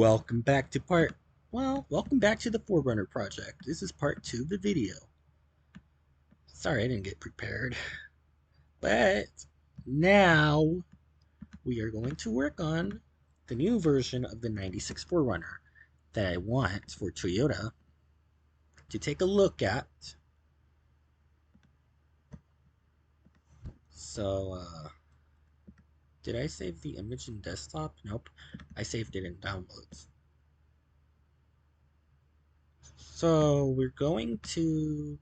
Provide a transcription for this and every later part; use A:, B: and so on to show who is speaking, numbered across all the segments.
A: Welcome back to welcome back to the 4Runner project. This is part 2 of the video. Sorry I didn't get prepared. But now we are going to work on the new version of the 96 4Runner that I want for Toyota to take a look at. So, did I save the image in desktop? Nope. I saved it in downloads. So, we're going to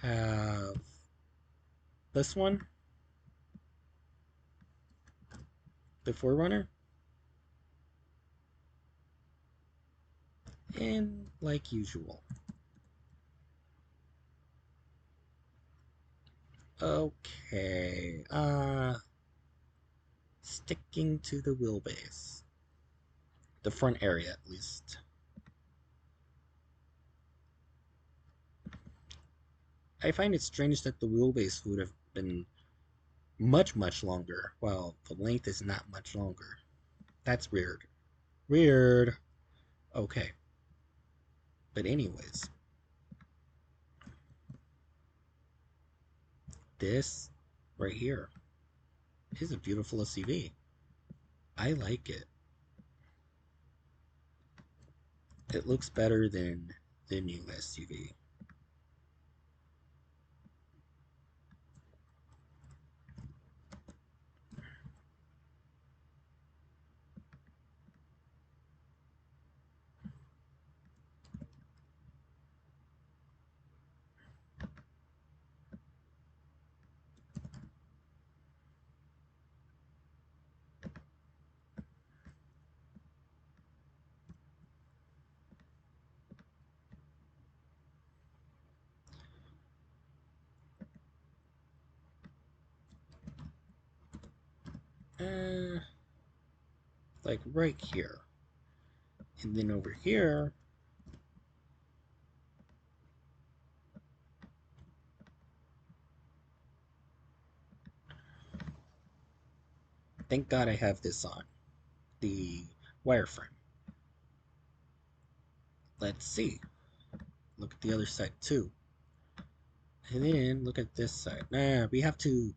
A: have this one, the 4Runner, and like usual. Okay, sticking to the wheelbase. The front area, at least. I find it strange that the wheelbase would have been much longer, while the length is not much longer. That's weird. Weird. Okay. But anyways, this right here is a beautiful SUV. I like it. It looks better than the new SUV. Like right here. And then over here, thank God I have this on, the wireframe. Let's see. Look at the other side too. And then look at this side. Nah, we have to,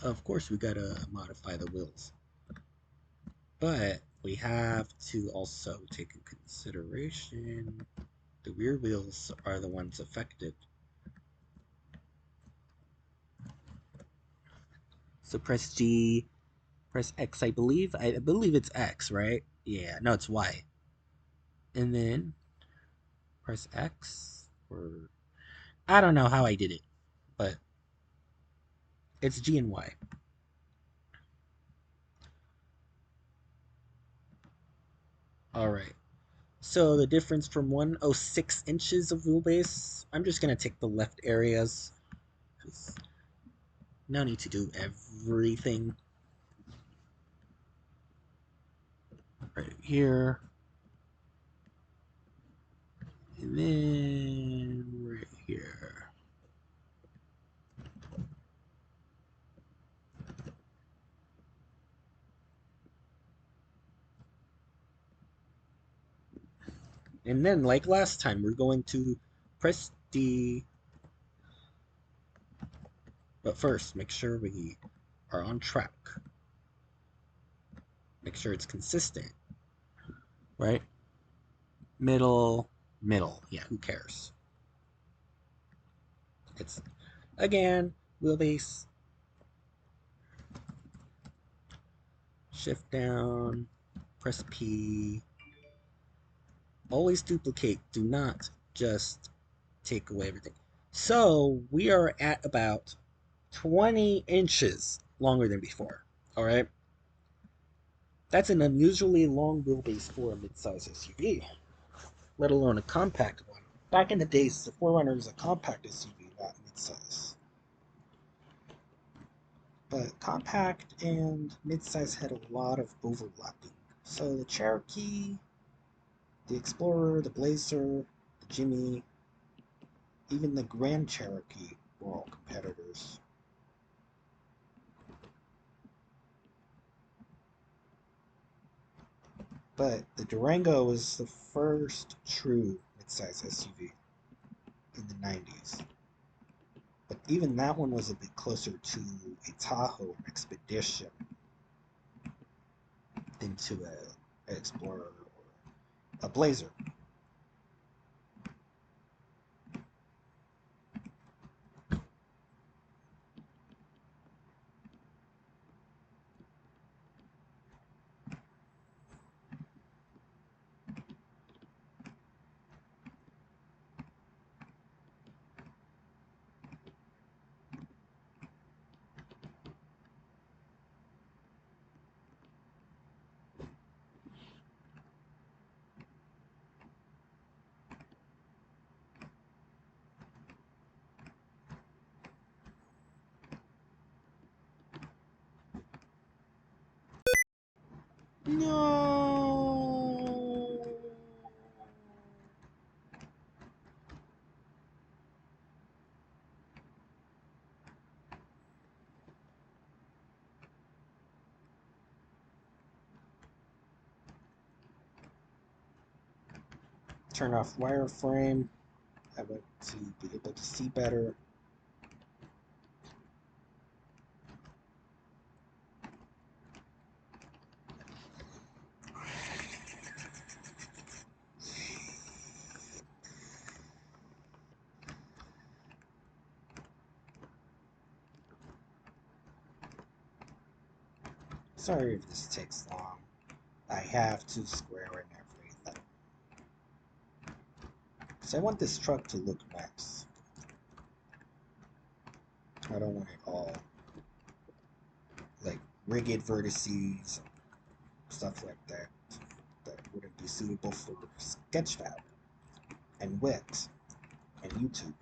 A: of course we gotta modify the wheels. But we have to also take in consideration the rear wheels are the ones affected. So press G, press X, I believe. I believe it's X, right? Yeah, no, it's Y. And then press X, or I don't know how I did it, but it's G and Y. All right. So the difference from 106 inches of wheelbase, I'm just going to take the left areas. No need to do everything. Right here. And then right here. And then, like last time, we're going to press D. But first, make sure we are on track. Make sure it's consistent. Right? Middle, middle. Yeah, who cares? It's, again, wheelbase. Shift down. Press P. Always duplicate. Do not just take away everything. So we are at about 20 inches longer than before. All right. That's an unusually long wheelbase for a midsize SUV, let alone a compact one. Back in the days, the 4Runner is a compact SUV, not midsize. But compact and midsize had a lot of overlapping. So the Cherokee, the Explorer, the Blazer, the Jimmy, even the Grand Cherokee were all competitors. But the Durango was the first true midsize SUV in the 90s. But even that one was a bit closer to a Tahoe or Expedition than to an Explorer or a Blazer. No. Turn off wireframe. I want to be able to see better. Sorry if this takes long. I have to square in everything. So I want this truck to look nice. I don't want it all like rigged vertices, stuff like that, that wouldn't be suitable for Sketchfab and Wix and YouTube.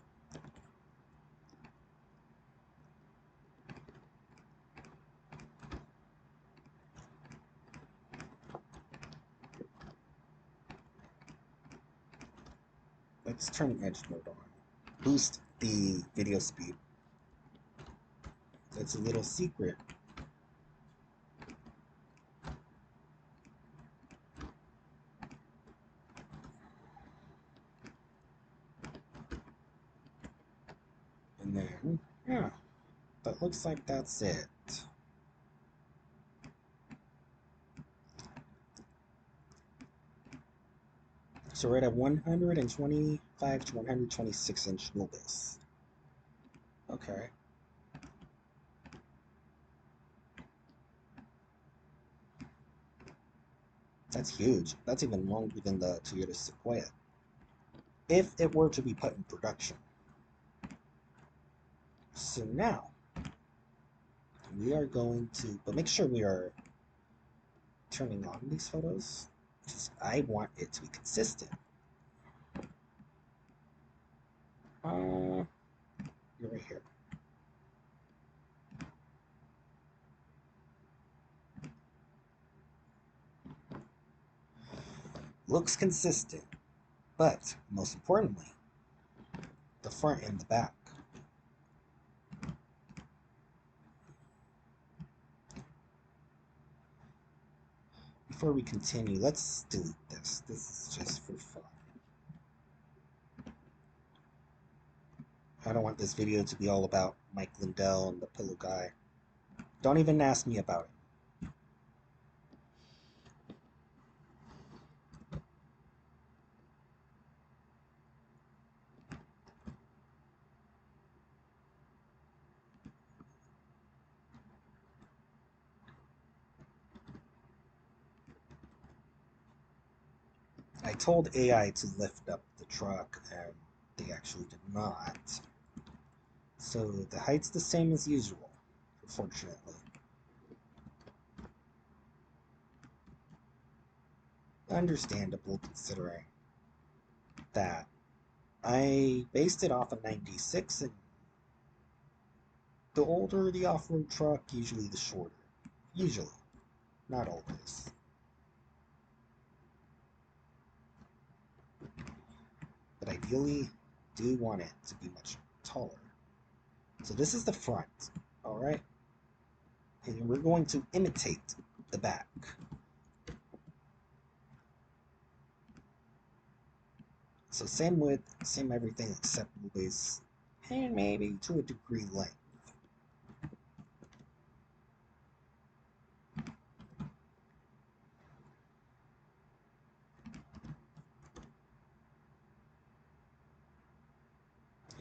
A: Let's turn edge mode on. Boost the video speed. That's a little secret. And then, yeah, that looks like that's it. So we're at a 125 to 126 inch wheelbase. Okay. That's huge. That's even longer than the Toyota Sequoia. If it were to be put in production. So now, we are going to, but make sure we are turning on these photos, because I want it to be consistent. You're right here. Looks consistent, but most importantly, the front and the back. Before we continue, let's delete this. This is just for fun. I don't want this video to be all about Mike Lindell and the pillow guy. Don't even ask me about it. I told AI to lift up the truck, and they actually did not. So the height's the same as usual, unfortunately. Understandable considering that I based it off of 96, and the older the off-road truck, usually the shorter. Usually, not always. But ideally, do want it to be much taller. So this is the front, alright? And we're going to imitate the back. So same width, same everything except noise, and maybe to a degree length.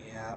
A: Yeah.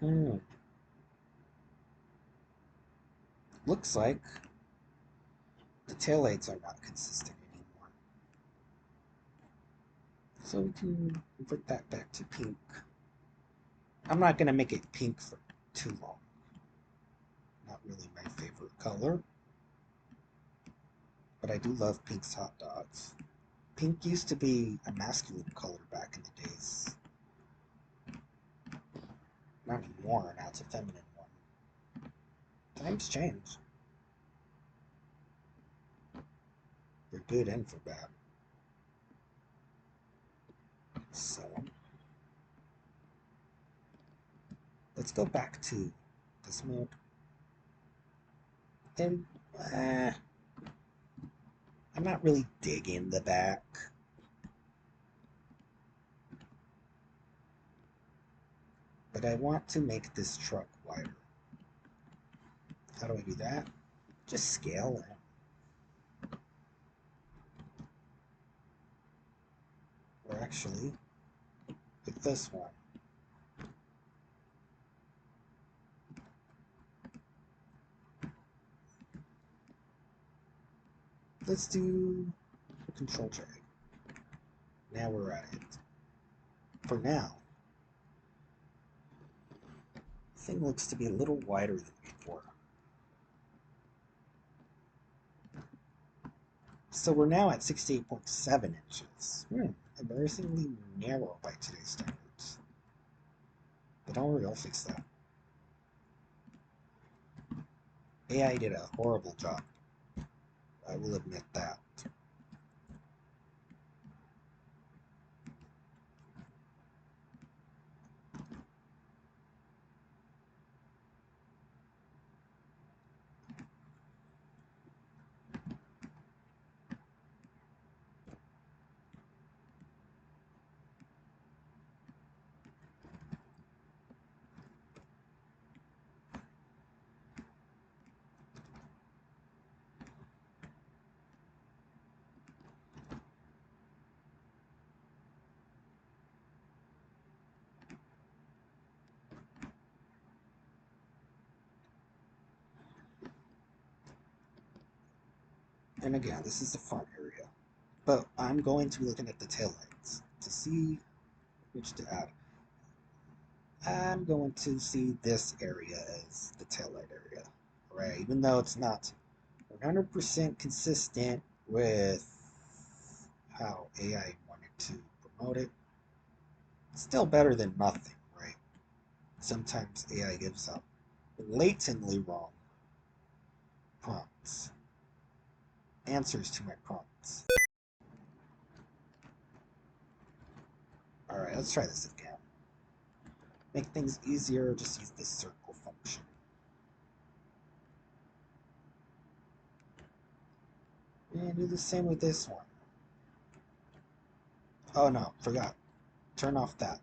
A: Hmm. Looks like the taillights are not consistent anymore. So we can convert that back to pink. I'm not going to make it pink for too long. Not really my favorite color. But I do love pink's hot dogs. Pink used to be a masculine color back in the days. Not anymore, now it's a feminine one. Times change. For good and for bad. So, let's go back to this mode. And, I'm not really digging the back. But I want to make this truck wider. How do I do that? Just scale it. Or actually, with this one. Let's do a control drag. Now we're at it. For now, the thing looks to be a little wider than before. So we're now at 68.7 inches. Embarrassingly narrow by today's standards. But don't worry, I'll fix that. AI did a horrible job. I will admit that. And again, this is the front area. But I'm going to be looking at the taillights to see which to add. I'm going to see this area as the taillight area. Right? Even though it's not 100% consistent with how AI wanted to promote it, it's still better than nothing, right? Sometimes AI gives out blatantly wrong prompts, answers to my prompts. Alright, let's try this again. Make things easier, just use this circle function. And do the same with this one. Oh no, forgot. Turn off that.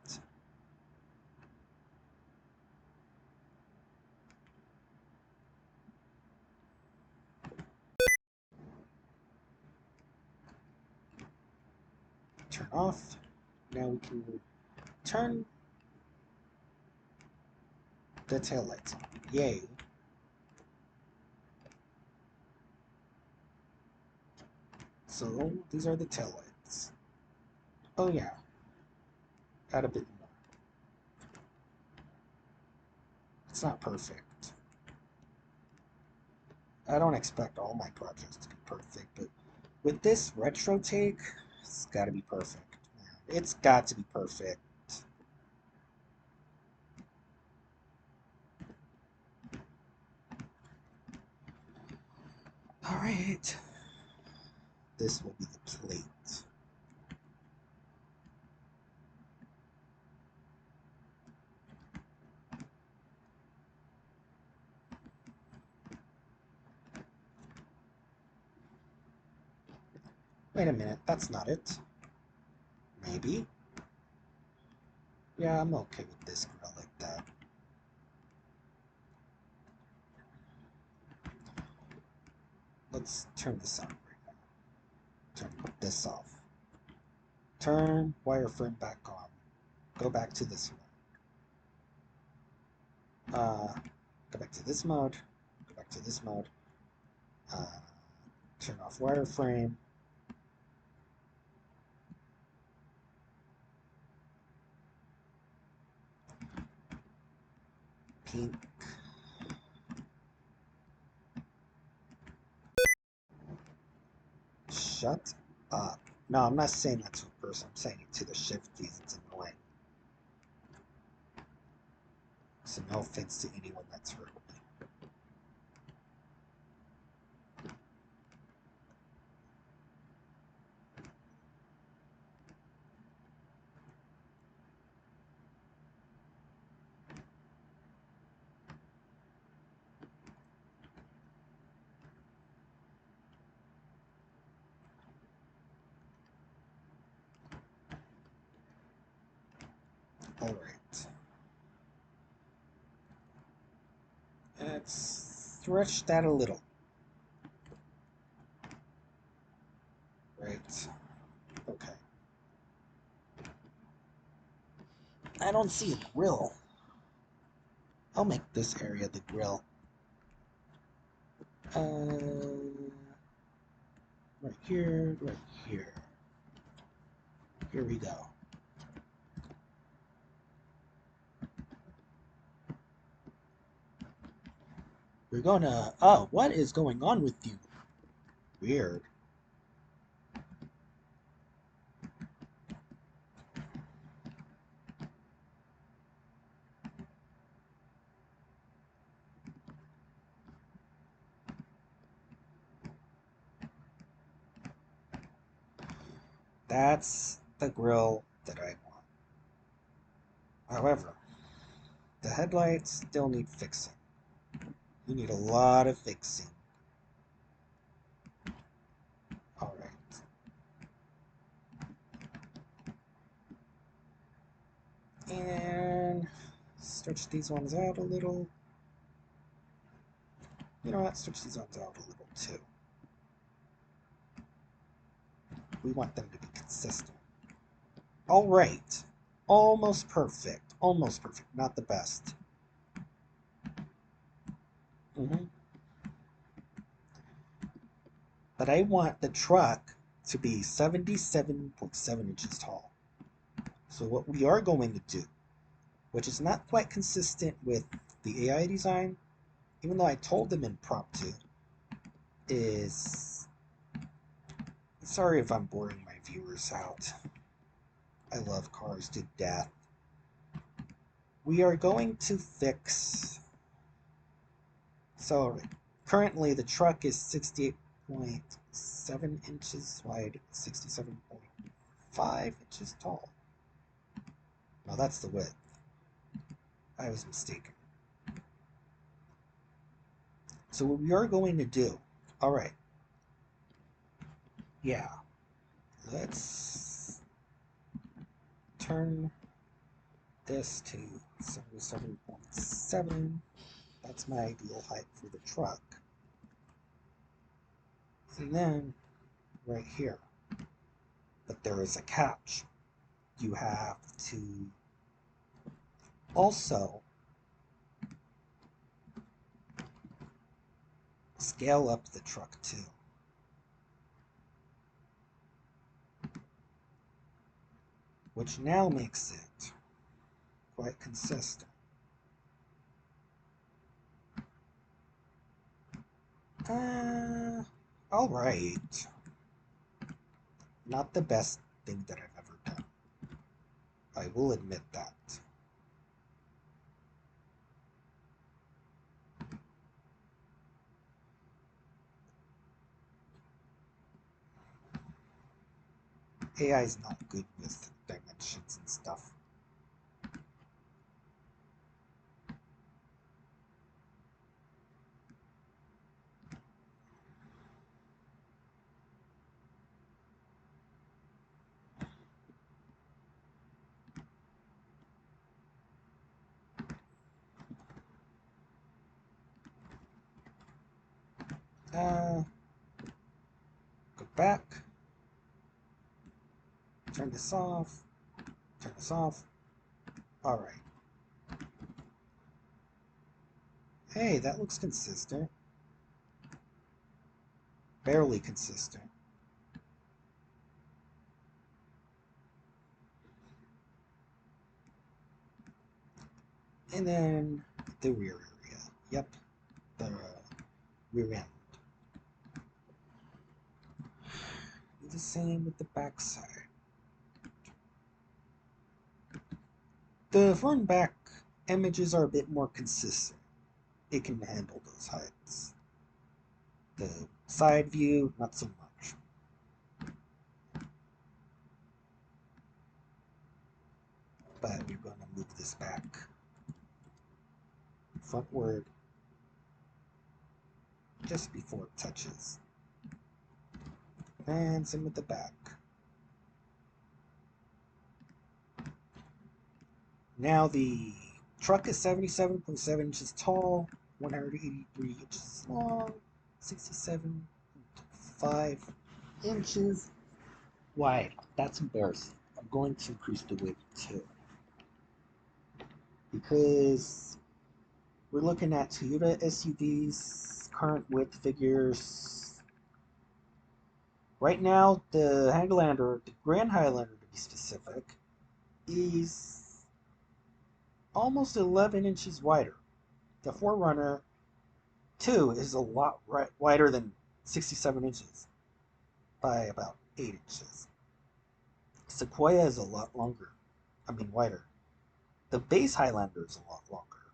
A: turn off. Now we can turn the taillights on. Yay. So these are the taillights. Oh yeah. Add a bit more. It's not perfect. I don't expect all my projects to be perfect, but with this retro take, it's got to be perfect. It's got to be perfect. All right. This will be the plate. Wait a minute, that's not it. Maybe? Yeah, I'm okay with this grill like that. Let's turn this on right now. Turn this off. Turn wireframe back on. Go back to this one. Go back to this mode. Go back to this mode. Turn off wireframe. Pink. Shut up. No, I'm not saying that to a person. I'm saying it to the shift keys. It's annoying. So no offense to anyone that's heard me. Alright. Let's stretch that a little. Right. Okay. I don't see a grill. I'll make this area the grill. Right here, right here. Here we go. We're gonna... Oh, what is going on with you? Weird. That's the grill that I want. However, the headlights still need fixing. You need a lot of fixing. Alright. And stretch these ones out a little. You know what? Stretch these ones out a little too. We want them to be consistent. Alright. Almost perfect. Almost perfect. Not the best. But I want the truck to be 77.7 inches tall. So what we are going to do, which is not quite consistent with the AI design, even though I told them impromptu, is... Sorry if I'm boring my viewers out. I love cars to death. We are going to fix... So, currently the truck is 68.7 inches wide, 67.5 inches tall. No, that's the width. I was mistaken. So what we are going to do... Alright. Yeah. Let's turn this to 77.7. That's my ideal height for the truck. And then, right here, But there is a catch. You have to also scale up the truck too, which now makes it quite consistent. All right. Not the best thing that I've ever done. I will admit that. AI is not good with dimensions and stuff. Go back. Turn this off. Turn this off. All right. Hey, that looks consistent. Barely consistent. And then the rear area. Yep, the rear end. Do the same with the back side. The front and back images are a bit more consistent. It can handle those heights. The side view, not so much. But we're going to move this back frontward just before it touches. And same with the back. Now the truck is 77.7 inches tall, 183 inches long, 67.5 inches wide. That's embarrassing. I'm going to increase the width too. Because we're looking at Toyota SUVs, current width figures. Right now, the Highlander, the Grand Highlander to be specific, is almost 11 inches wider. The 4Runner 2 is a lot wider than 67 inches by about 8 inches. Sequoia is a lot longer. Wider. The base Highlander is a lot longer.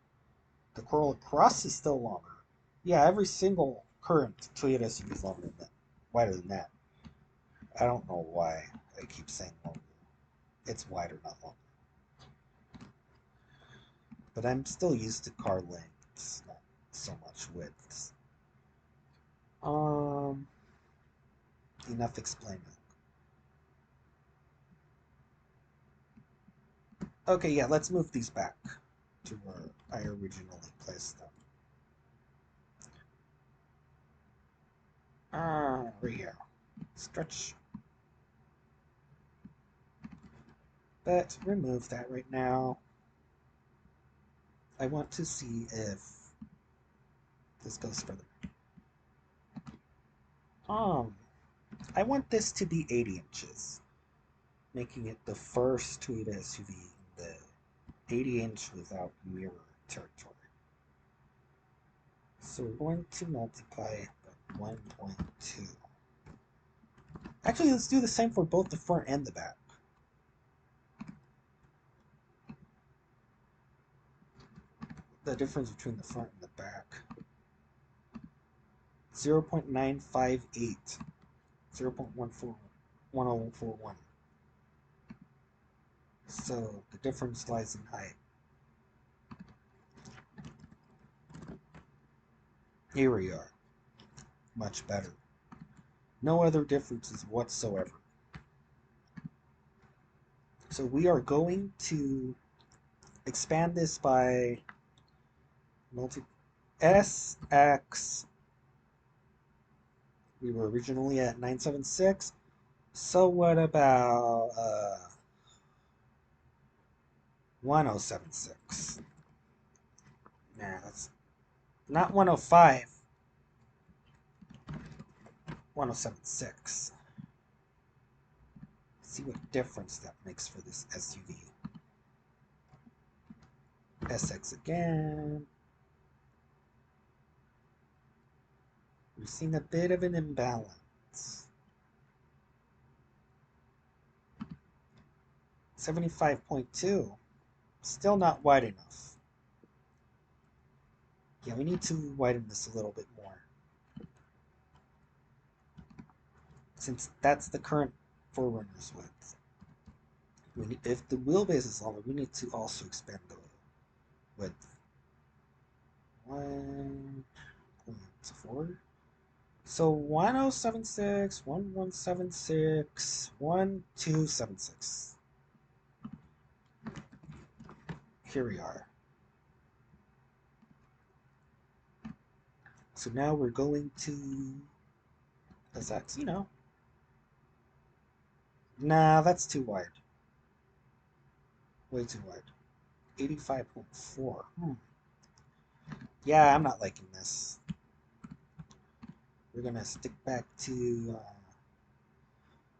A: The Corolla Cross is still longer. Yeah, every single current Toyota SUV is longer than that, wider than that. I don't know why I keep saying longer. It's wider, not longer. But I'm still used to car lengths, not so much widths. Enough explaining. Okay, yeah, let's move these back to where I originally placed them. Right here. Stretch. But remove that right now. I want to see if this goes further. I want this to be 80 inches, making it the first Toyota SUV in the 80-inch without mirror territory. So we're going to multiply by 1.2. Actually, let's do the same for both the front and the back. The difference between the front and the back. 0.958. 0.1041. So the difference lies in height. Here we are. Much better. No other differences whatsoever. So we are going to expand this by SX. We were originally at 976. So what about 1076? Nah, that's not 105. 1076. See what difference that makes for this SUV. SX again. We're seeing a bit of an imbalance. 75.2. Still not wide enough. Yeah, we need to widen this a little bit more. Since that's the current 4Runner's width. If the wheelbase is longer, we need to also expand the width. 1.4. So 1076, 1176, 1276. Here we are. So now we're going to SX, you know. Nah, that's too wide. Way too wide. 85.4. Yeah, I'm not liking this. We're gonna stick back to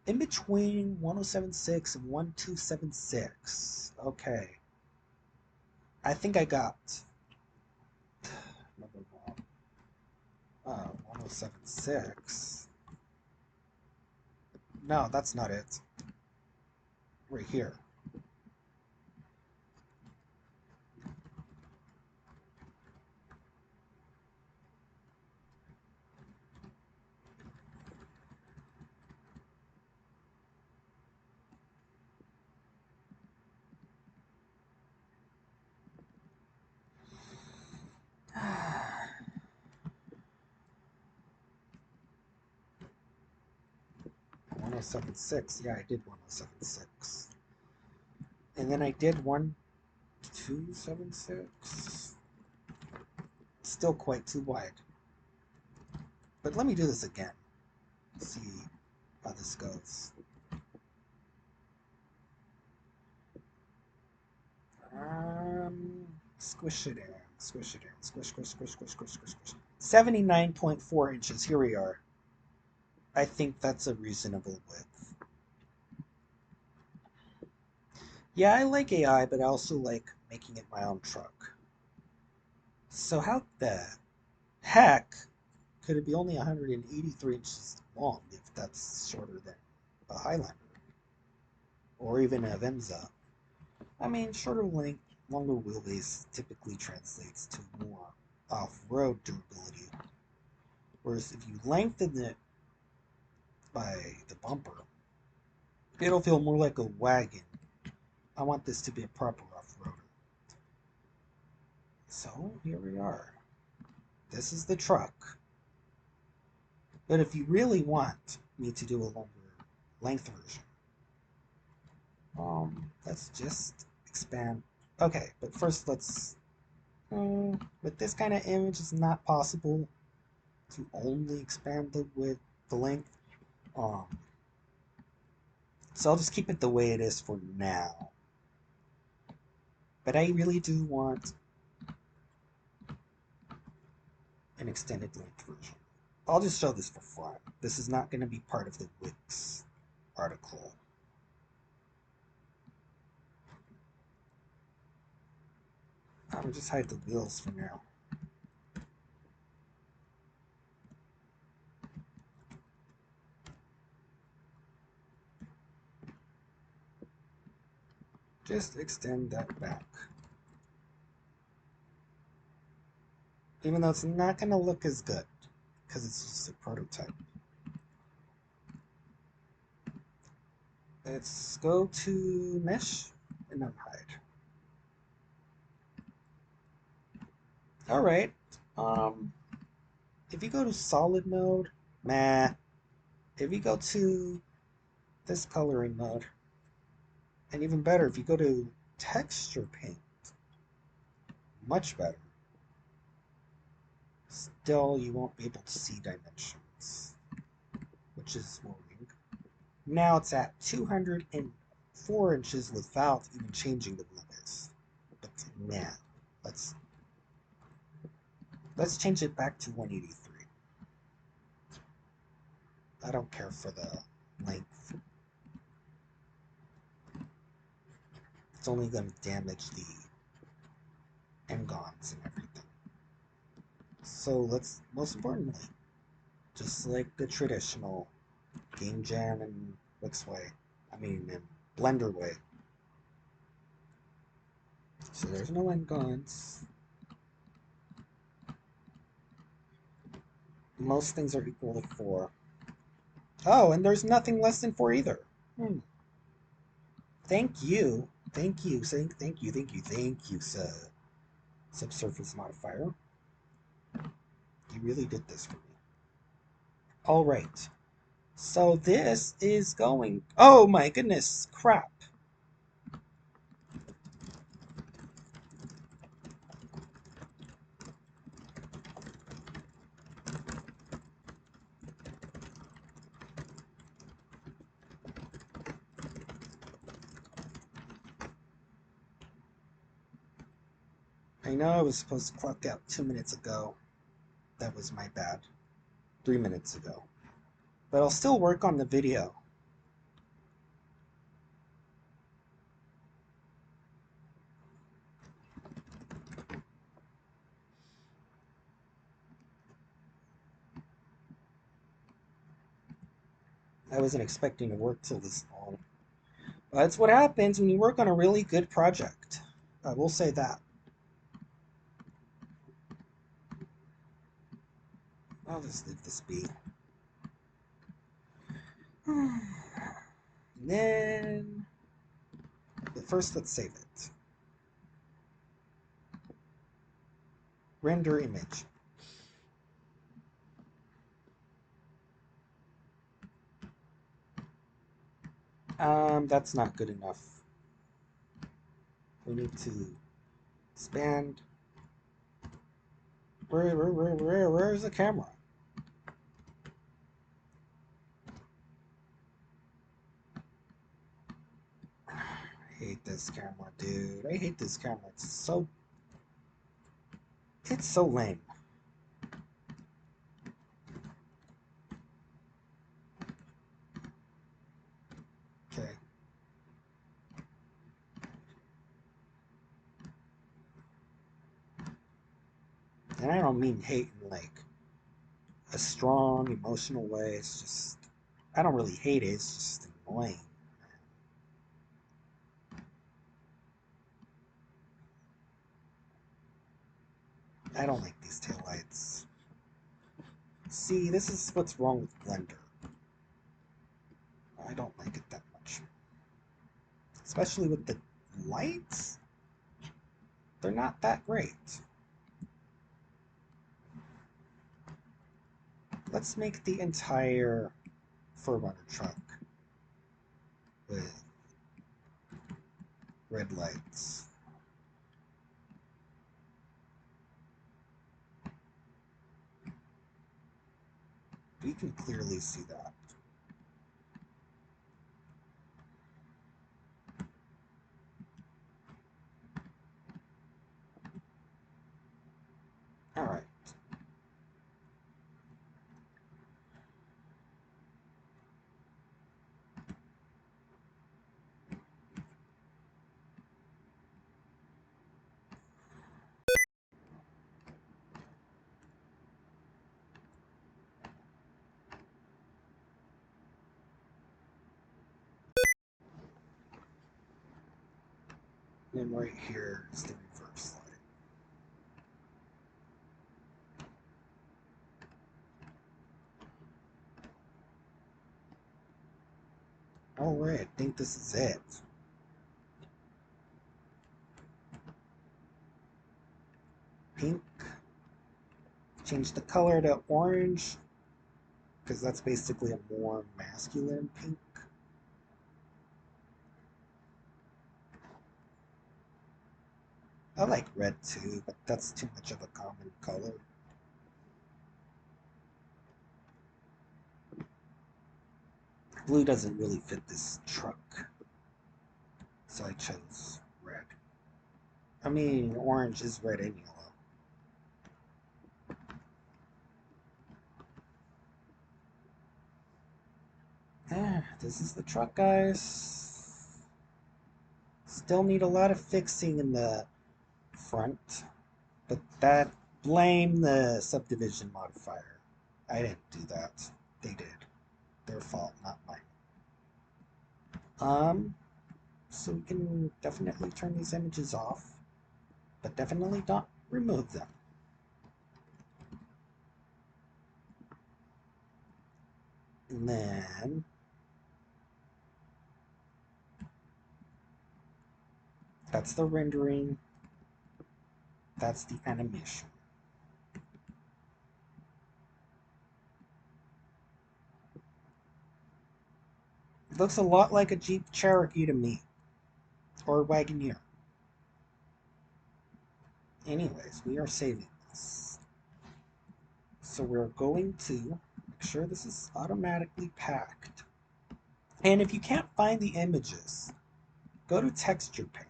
A: in between 1076 and 1276. Okay. I think I got 1076. No, that's not it. Right here. One oh seven six. Yeah, I did 1076. And then I did 1276. Still quite too wide. But let me do this again. See how this goes. Squish it in. Squish it in. Squish, squish, squish, squish, squish, squish, squish. 79.4 inches. Here we are. I think that's a reasonable width. Yeah, I like AI, but I also like making it my own truck. So how the heck could it be only 183 inches long if that's shorter than a Highlander? Or even a Venza? I mean, shorter length, longer wheelbase typically translates to more off-road durability. Whereas if you lengthen it by the bumper, it'll feel more like a wagon. I want this to be a proper off-roader. So here we are. This is the truck. But if you really want me to do a longer length version, let's just expand. Okay, but first let's. With this kind of image, it's not possible to only expand the width, the length. So I'll just keep it the way it is for now. But I really do want an extended length version. I'll just show this for fun. This is not going to be part of the Wix article. I'll just hide the wheels for now. Just extend that back. Even though it's not going to look as good, because it's just a prototype. Let's go to mesh and unhide. Alright. If you go to solid mode, meh. If you go to this coloring mode, and even better, if you go to texture paint, much better. Still, you won't be able to see dimensions, which is worrying. Now it's at 204 inches without even changing the blueness. But now, let's let's change it back to 183. I don't care for the length. It's only going to damage the engons and everything. So let's, most importantly, just like the traditional Game Jam and Wix way, and Blender way. So there's no engons. Most things are equal to 4. Oh, and there's nothing less than 4 either. Thank you. Thank you. Thank you, sir. Subsurface modifier. You really did this for me. Alright. So this is going... Oh my goodness. Crap. I know I was supposed to clock out 2 minutes ago. That was my bad. 3 minutes ago. But I'll still work on the video. I wasn't expecting to work till this long. That's what happens when you work on a really good project. I will say that. I'll just leave this be. And then... But first, let's save it. Render image. That's not good enough. We need to expand. Where's the camera? I hate this camera, dude. I hate this camera. It's so lame. Okay. And I don't mean hate in like a strong emotional way. It's just, I don't really hate it. It's just annoying. I don't like these taillights. See, this is what's wrong with Blender. I don't like it that much. Especially with the lights. They're not that great. Let's make the entire 4Runner truck with red lights. We can clearly see that. Alright. And right here is the reverse light. Alright, I think this is it. Pink. Change the color to orange, because that's basically a more masculine pink. I like red too, but that's too much of a common color. Blue doesn't really fit this truck, so I chose red. I mean, orange is red and yellow. This is the truck, guys. Still need a lot of fixing in the front, but that blame the subdivision modifier. I didn't do that. They did. Their fault, not mine. So we can definitely turn these images off, but definitely not remove them. And then that's the rendering. That's the animation. It looks a lot like a Jeep Cherokee to me, or Wagoneer. Anyways, we are saving this. So we're going to make sure this is automatically packed. And if you can't find the images, go to texture paint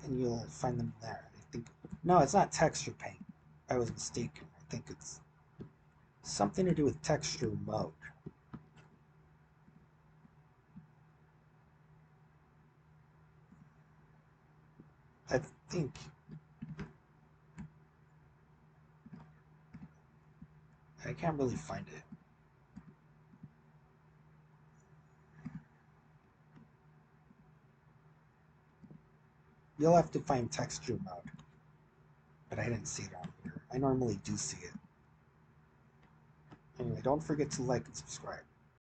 A: and you'll find them there. I think, no, it's not texture paint. I was mistaken. I think it's something to do with texture mode. I think. I can't really find it. You'll have to find texture mode. But I didn't see it on here. I normally do see it. Anyway, don't forget to like and subscribe.